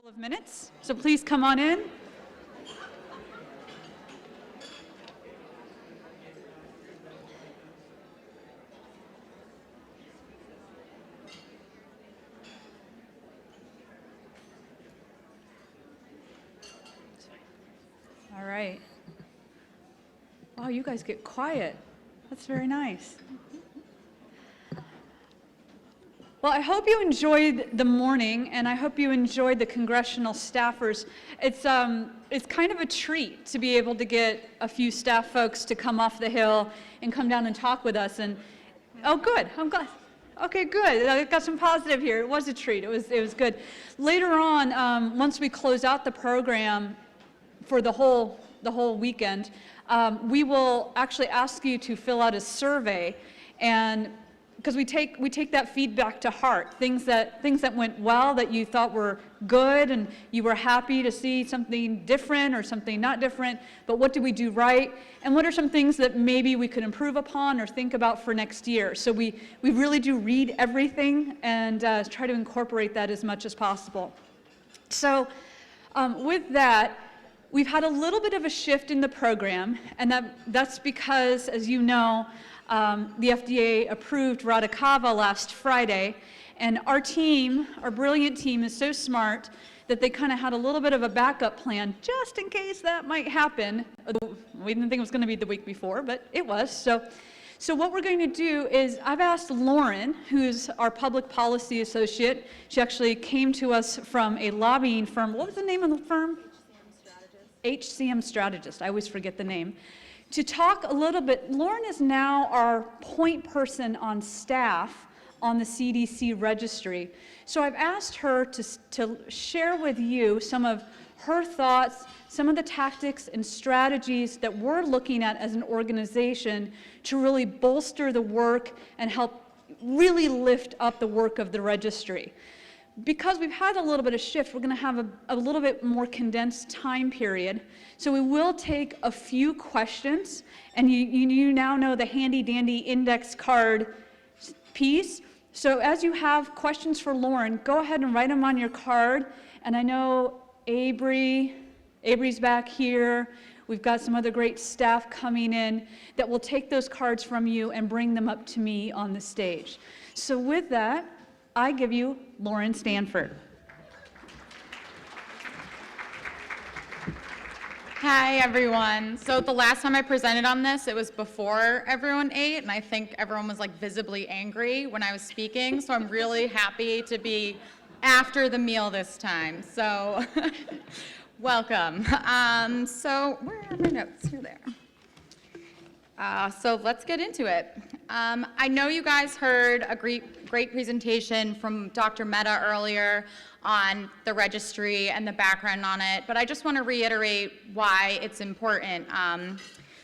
Of minutes, so please come on in. All right. Wow, you guys get quiet. That's very nice. Well, I hope you enjoyed the morning, and I hope you enjoyed the congressional staffers. It's kind of a treat to be able to get a few staff folks to come off the Hill and come down and talk with us. And oh, good. I'm glad. Okay, good. I got some positive here. It was a treat. It was good. Later on, once we close out the program for the whole weekend, we will actually ask you to fill out a survey, and because we take that feedback to heart, things that went well, that you thought were good, and you were happy to see something different or something not different, but what did we do right, and what are some things that maybe we could improve upon or think about for next year. So we really do read everything and try to incorporate that as much as possible. So with that, we've had a little bit of a shift in the program, and that's because, as you know, the FDA approved Radicava last Friday, and our brilliant team is so smart that they kind of had a little bit of a backup plan just in case that might happen. We didn't think it was going to be the week before, but it was. So what we're going to do is I've asked Lauren, who's our public policy associate. She actually came to us from a lobbying firm. What was the name of the firm? HCM Strategist. I always forget the name. To talk a little bit, Lauren is now our point person on staff on the CDC registry. So I've asked her to share with you some of her thoughts, some of the tactics and strategies that we're looking at as an organization to really bolster the work and help really lift up the work of the registry. Because we've had a little bit of shift, we're going to have a little bit more condensed time period. So we will take a few questions, and you now know the handy-dandy index card piece. So as you have questions for Lauren, go ahead and write them on your card. And I know Avery's back here. We've got some other great staff coming in that will take those cards from you and bring them up to me on the stage. So with that, I give you Lauren Stanford. Hi, everyone. So the last time I presented on this, it was before everyone ate, and I think everyone was like visibly angry when I was speaking, so I'm really happy to be after the meal this time. So welcome. So where are my notes? Here they are. So let's get into it. I know you guys heard a great presentation from Dr. Mehta earlier on the registry and the background on it, but I just want to reiterate why it's important.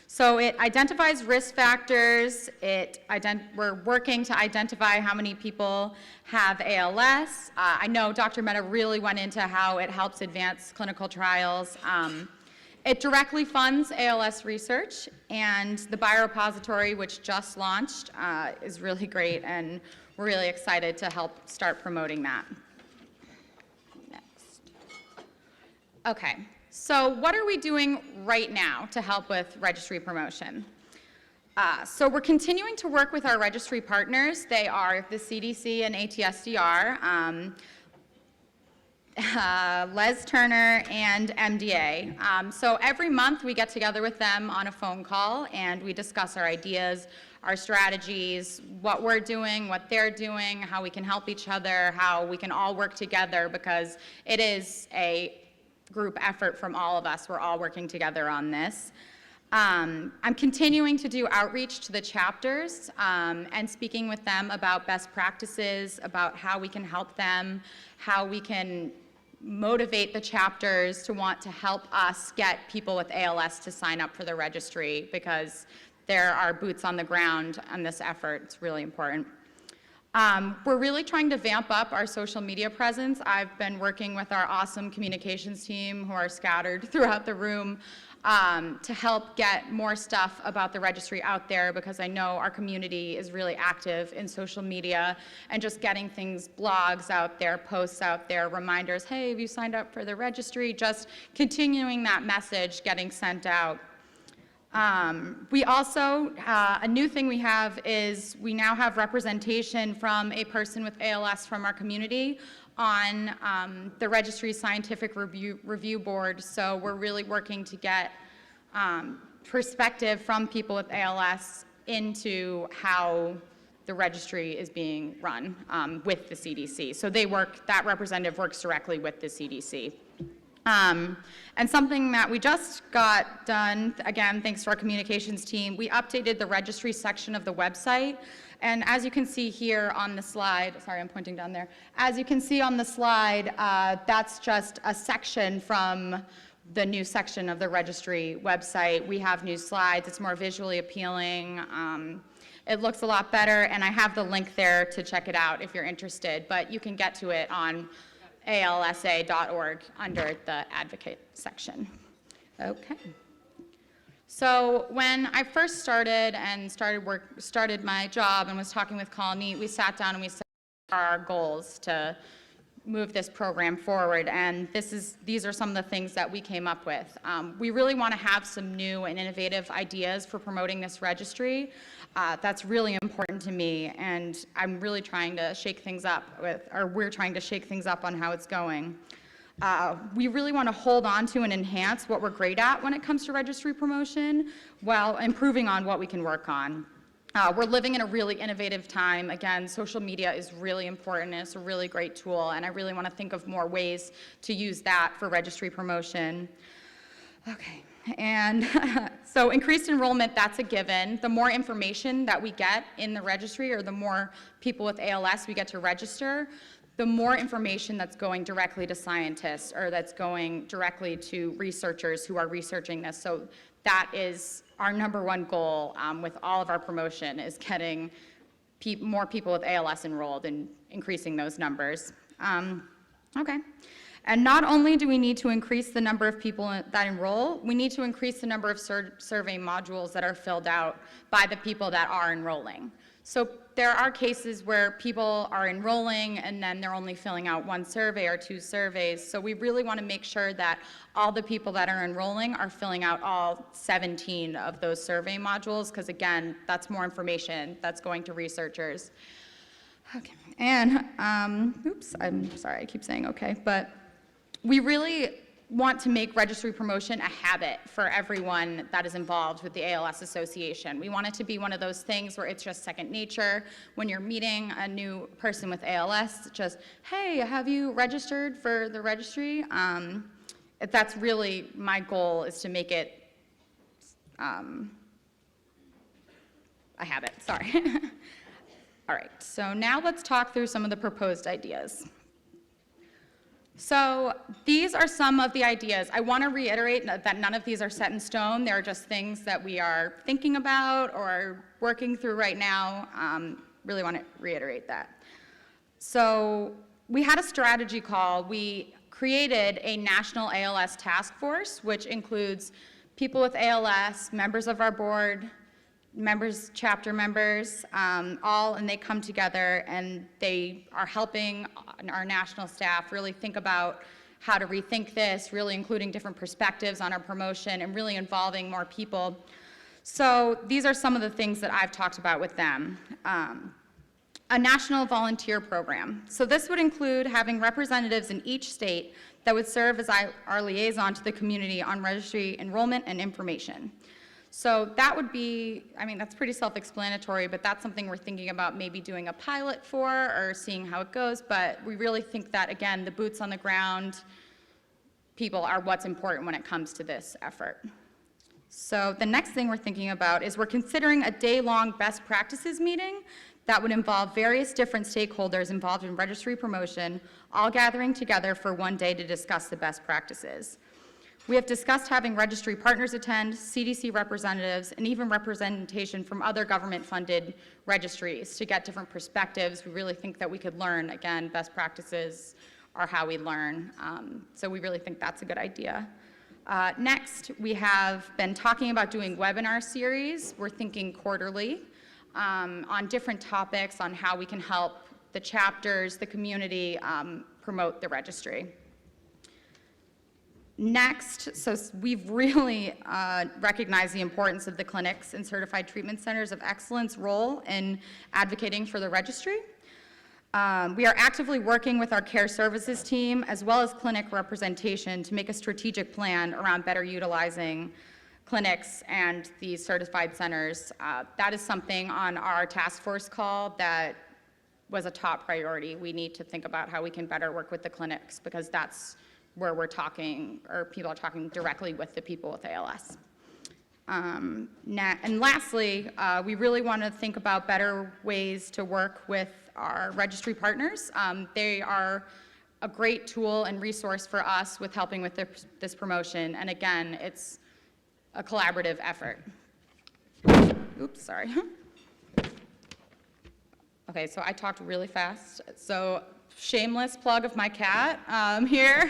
So it identifies risk factors. We're working to identify how many people have ALS. I know Dr. Mehta really went into how it helps advance clinical trials. It directly funds ALS research, and the biorepository, which just launched, is really great, and we're really excited to help start promoting that. Next. Okay, so what are we doing right now to help with registry promotion? So we're continuing to work with our registry partners. They are the CDC and ATSDR. Les Turner and MDA. So every month we get together with them on a phone call and we discuss our ideas, our strategies, what we're doing, what they're doing, how we can help each other, how we can all work together, because it is a group effort from all of us. We're all working together on this. I'm continuing to do outreach to the chapters and speaking with them about best practices, about how we can help them, how we can motivate the chapters to want to help us get people with ALS to sign up for the registry, because there are boots on the ground on this effort. It's really important. We're really trying to vamp up our social media presence. I've been working with our awesome communications team who are scattered throughout the room to help get more stuff about the registry out there, because I know our community is really active in social media and just getting things, blogs out there, posts out there, reminders, hey, have you signed up for the registry? Just continuing that message getting sent out. We also, a new thing we have is we now have representation from a person with ALS from our community on the registry's scientific review board. So we're really working to get perspective from people with ALS into how the registry is being run with the CDC. So that representative works directly with the CDC. And something that we just got done, again, thanks to our communications team, we updated the registry section of the website. And as you can see here on the slide, sorry, I'm pointing down there. As you can see on the slide, that's just a section from the new section of the registry website. We have new slides. It's more visually appealing. It looks a lot better, and I have the link there to check it out if you're interested. But you can get to it on alsa.org under the advocate section. Okay. So when I first started my job and was talking with Colony, we sat down and we set our goals to move this program forward, and these are some of the things that we came up with. We really want to have some new and innovative ideas for promoting this registry. That's really important to me, and I'm really trying to shake things up we're trying to shake things up on how it's going. We really want to hold on to and enhance what we're great at when it comes to registry promotion while improving on what we can work on. We're living in a really innovative time. Again, social media is really important, and it's a really great tool, and I really want to think of more ways to use that for registry promotion. Okay, and so increased enrollment, that's a given. The more information that we get in the registry, or the more people with ALS we get to register, the more information that's going directly to scientists, or that's going directly to researchers who are researching this. So that is our number one goal with all of our promotion, is getting more people with ALS enrolled and increasing those numbers. Okay. And not only do we need to increase the number of people that enroll, we need to increase the number of survey modules that are filled out by the people that are enrolling. So there are cases where people are enrolling and then they're only filling out one survey or two surveys. So we really want to make sure that all the people that are enrolling are filling out all 17 of those survey modules, because again, that's more information that's going to researchers. Okay, and oops, I'm sorry, I keep saying okay, but we really want to make registry promotion a habit for everyone that is involved with the ALS Association. We want it to be one of those things where it's just second nature. When you're meeting a new person with ALS, just, hey, have you registered for the registry? That's really my goal, is to make it a habit, sorry. All right, so now let's talk through some of the proposed ideas. So these are some of the ideas. I want to reiterate that none of these are set in stone. They're just things that we are thinking about or working through right now. Really want to reiterate that. So we had a strategy call. We created a national ALS task force, which includes people with ALS, members of our board, chapter members, and they come together and they are helping our national staff really think about how to rethink this, really including different perspectives on our promotion and really involving more people. So these are some of the things that I've talked about with them. A national volunteer program. So this would include having representatives in each state that would serve as our liaison to the community on registry enrollment and information. So that would be, I mean, that's pretty self-explanatory, but that's something we're thinking about maybe doing a pilot for or seeing how it goes. But we really think that, again, the boots on the ground people are what's important when it comes to this effort. So the next thing we're thinking about is we're considering a day-long best practices meeting that would involve various different stakeholders involved in registry promotion, all gathering together for one day to discuss the best practices. We have discussed having registry partners attend, CDC representatives, and even representation from other government-funded registries to get different perspectives. We really think that we could learn. Again, best practices are how we learn. So we really think that's a good idea. Next, we have been talking about doing webinar series. We're thinking quarterly on different topics on how we can help the chapters, the community promote the registry. Next, so we've really recognized the importance of the clinics and certified treatment centers of excellence role in advocating for the registry. We are actively working with our care services team as well as clinic representation to make a strategic plan around better utilizing clinics and these certified centers. That is something on our task force call that was a top priority. We need to think about how we can better work with the clinics because that's where we're talking, or people are talking directly with the people with ALS. And lastly, we really want to think about better ways to work with our registry partners. They are a great tool and resource for us with helping with this promotion. And again, it's a collaborative effort. Oops, sorry. Okay, so I talked really fast. So shameless plug of my cat here.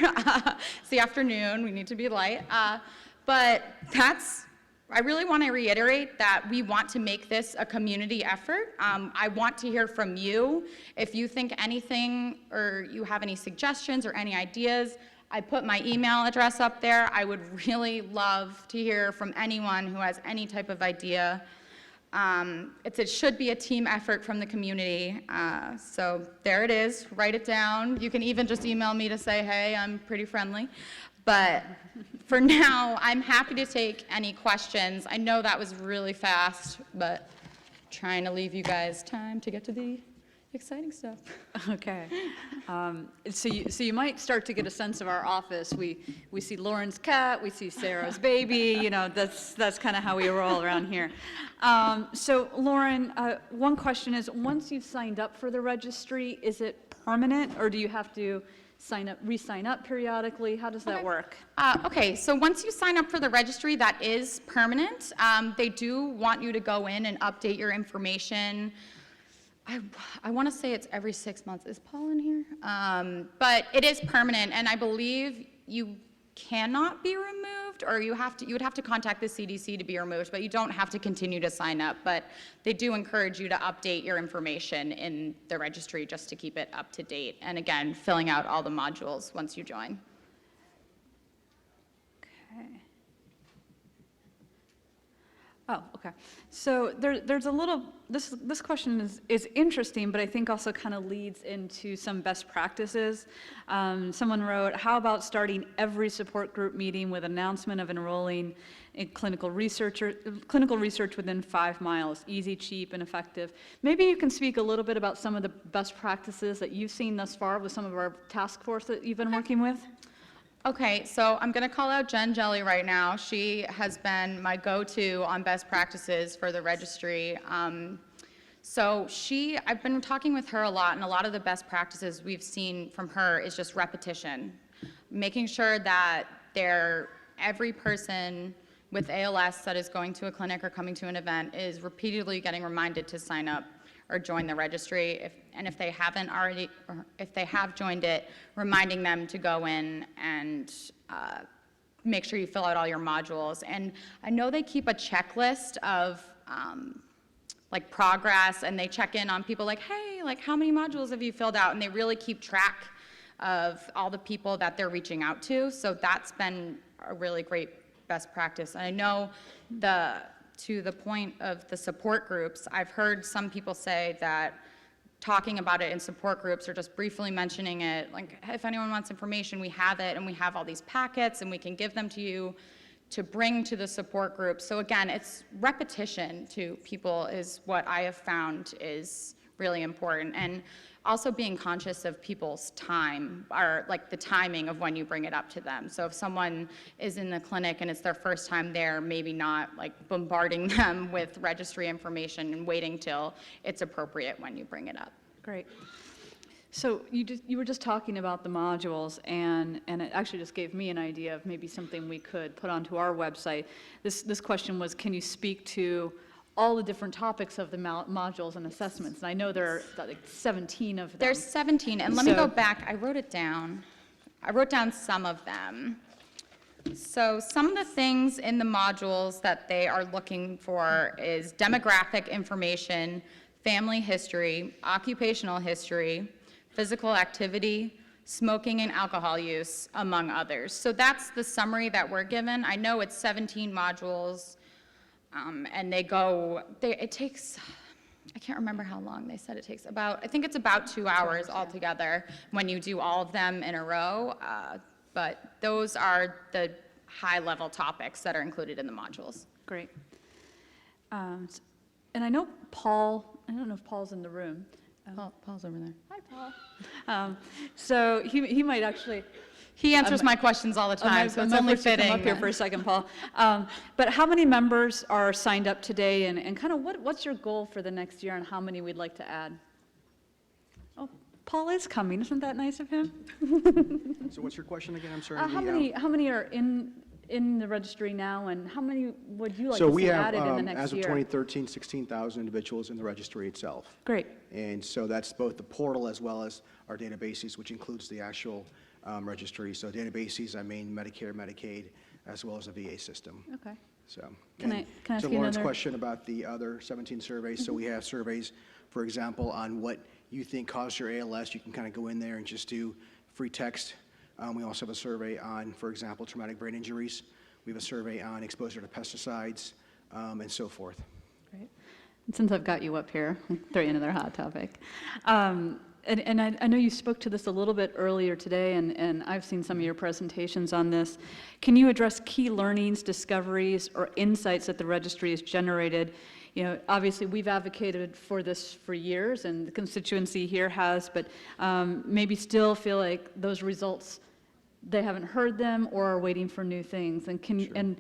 It's the afternoon, we need to be light. But I really want to reiterate that we want to make this a community effort. I want to hear from you. If you think anything or you have any suggestions or any ideas, I put my email address up there. I would really love to hear from anyone who has any type of idea. It should be a team effort from the community. So there it is, write it down. You can even just email me to say, hey, I'm pretty friendly. But for now, I'm happy to take any questions. I know that was really fast, but trying to leave you guys time to get to the exciting stuff. Okay. So you might start to get a sense of our office. We see Lauren's cat, we see Sarah's baby, you know, that's kind of how we roll around here. So Lauren, one question is, once you've signed up for the registry, is it permanent or do you have to re-sign up periodically? How does that work? Okay, so once you sign up for the registry, that is permanent. They do want you to go in and update your information. I want to say it's every 6 months. Is Paul in here? But it is permanent, and I believe you cannot be removed, or you would have to contact the CDC to be removed, but you don't have to continue to sign up. But they do encourage you to update your information in the registry just to keep it up to date. And again, filling out all the modules once you join. Okay. Oh, okay. So there's a little, this question is interesting, but I think also kind of leads into some best practices. Someone wrote, how about starting every support group meeting with announcement of enrolling in clinical research within 5 miles, easy, cheap, and effective. Maybe you can speak a little bit about some of the best practices that you've seen thus far with some of our task force that you've been working with. Okay, so I'm going to call out Jen Jelly right now. She has been my go-to on best practices for the registry. I've been talking with her a lot, and a lot of the best practices we've seen from her is just repetition, making sure that every person with ALS that is going to a clinic or coming to an event is repeatedly getting reminded to sign up or join the registry, if they haven't already, or if they have joined it, reminding them to go in and make sure you fill out all your modules. And I know they keep a checklist of like progress, and they check in on people like, hey, like how many modules have you filled out? And they really keep track of all the people that they're reaching out to. So that's been a really great best practice. And I know to the point of the support groups, I've heard some people say that talking about it in support groups or just briefly mentioning it, like if anyone wants information, we have it, and we have all these packets and we can give them to you to bring to the support group. So again, it's repetition to people is what I have found is really important. And also being conscious of people's time, or like the timing of when you bring it up to them. So if someone is in the clinic and it's their first time there, maybe not like bombarding them with registry information and waiting till it's appropriate when you bring it up. Great. So you were just talking about the modules, and it actually just gave me an idea of maybe something we could put onto our website. This question was, can you speak to all the different topics of the modules and assessments? And I know there are like 17 of them. There's 17, and let me So- go back. I wrote it down. I wrote down some of them. So some of the things in the modules that they are looking for is demographic information, family history, occupational history, physical activity, smoking and alcohol use, among others. So that's the summary that we're given. I know it's 17 modules, and it takes, I can't remember how long they said it takes. I think it's about 2 hours altogether when you do all of them in a row. But those are the high-level topics that are included in the modules. Great. And I know Paul, I don't know if Paul's in the room. Paul's over there. Hi, Paul. So he might actually. He answers my questions all the time, so it's only fitting. Come up here for a second, Paul. But how many members are signed up today, and kind of what's your goal for the next year, and how many we'd like to add? Oh, Paul is coming. Isn't that nice of him? So what's your question again? I'm sorry. How many are in the registry now, and how many would you like So to we see have, added in the next as of year? 2013, 16,000 individuals in the registry itself. Great. And so that's both the portal as well as our databases, which includes the actual registry. So databases, I mean Medicare, Medicaid, as well as the VA system. Okay. So. Can and I ask to you Lauren's another- question about the other 17 surveys, so we have surveys, for example, on what you think caused your ALS. You can kind of go in there and just do free text. We also have a survey on, for example, traumatic brain injuries. We have a survey on exposure to pesticides, and so forth. Great. And since I've got you up here, I'll throw you another hot topic. And I know you spoke to this a little bit earlier today, and I've seen some of your presentations on this. Can you address key learnings, discoveries, or insights that the registry has generated? You know, obviously, we've advocated for this for years, and the constituency here has, but maybe still feel like those results, they haven't heard them or are waiting for new things. And and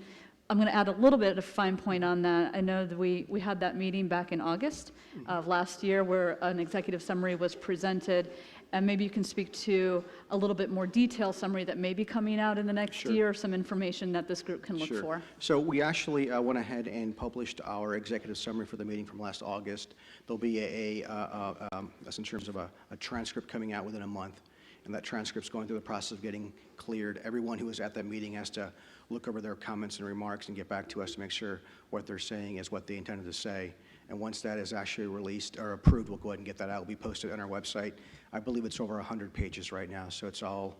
I'm going to add a little bit of fine point on that. I know that we had that meeting back in August of last year where an executive summary was presented, and maybe you can speak to a little bit more detailed summary that may be coming out in the next Sure. year, some information that this group can look Sure. for. So we actually went ahead and published our executive summary for the meeting from last August. There'll be that's in terms of a transcript coming out within a month, and that transcript's going through the process of getting cleared. Everyone who was at that meeting has to look over their comments and remarks and get back to us to make sure what they're saying is what they intended to say. And once that is actually released or approved, we'll go ahead and get that out. It'll be posted on our website. I believe it's over 100 pages right now, so it's all,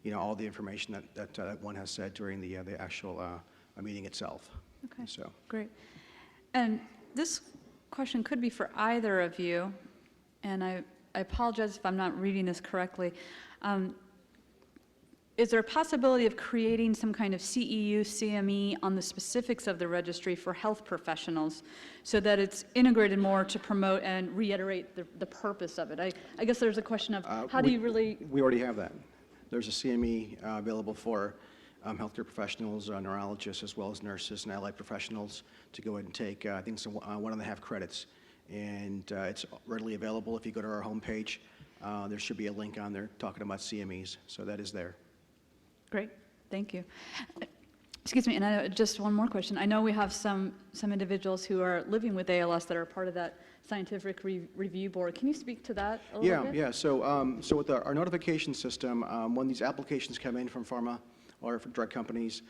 you know, all the information that one has said during the actual meeting itself. Okay. So. Great. And this question could be for either of you, and I apologize if I'm not reading this correctly. Is there a possibility of creating some kind of CEU, CME on the specifics of the registry for health professionals so that it's integrated more to promote and reiterate the purpose of it? I guess there's a question of how do you really... We already have that. There's a CME available for healthcare professionals, neurologists, as well as nurses and allied professionals to go ahead and take, I think it's 1.5 credits. And it's readily available. If you go to our homepage, there should be a link on there talking about CMEs, so that is there. Great, thank you. Excuse me, and I, just one more question. I know we have some individuals who are living with ALS that are part of that scientific review board. Can you speak to that a little bit? Yeah. So with our notification system, when these applications come in from pharma or for drug companies,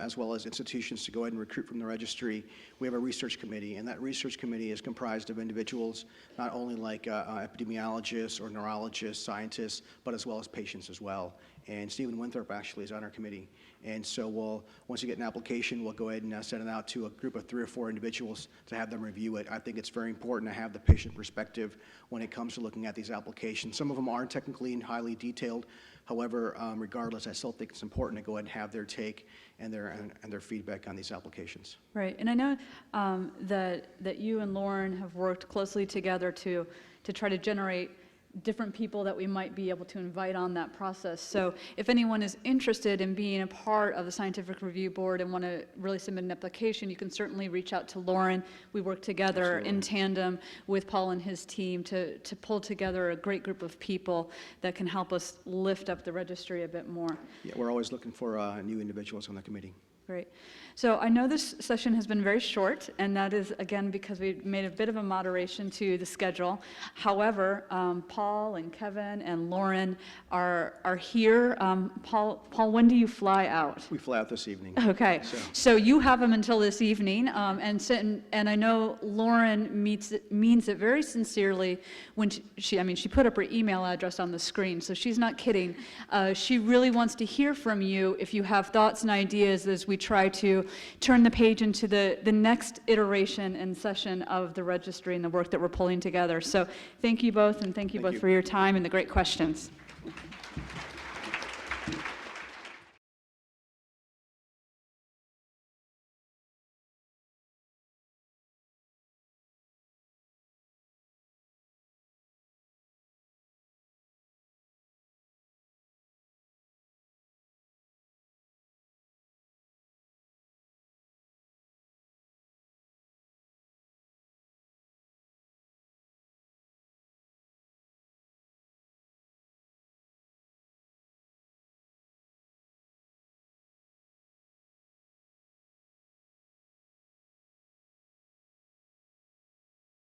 as well as institutions to go ahead and recruit from the registry, we have a research committee, and that research committee is comprised of individuals, not only like epidemiologists or neurologists, scientists, but as well as patients as well. And Stephen Winthrop actually is on our committee. And so once you get an application, we'll go ahead and send it out to a group of 3 or 4 individuals to have them review it. I think it's very important to have the patient perspective when it comes to looking at these applications. Some of them aren't technically and highly detailed. However, regardless, I still think it's important to go ahead and have their take and their feedback on these applications. Right, and I know that you and Lauren have worked closely together to try to generate different people that we might be able to invite on that process. So if anyone is interested in being a part of the Scientific Review Board and want to really submit an application, you can certainly reach out to Lauren. We work together in tandem with Paul and his team to pull together a great group of people that can help us lift up the registry a bit more. Yeah, we're always looking for new individuals on the committee. Great. So I know this session has been very short, and that is, again, because we made a bit of a moderation to the schedule. However, Paul and Kevin and Lauren are here. Paul, when do you fly out? We fly out this evening. Okay, so you have them until this evening, and I know Lauren means it very sincerely when she put up her email address on the screen, so she's not kidding. She really wants to hear from you if you have thoughts and ideas as we try to turn the page into the next iteration and session of the registry and the work that we're pulling together. So thank you both, and thank you both for your time and the great questions.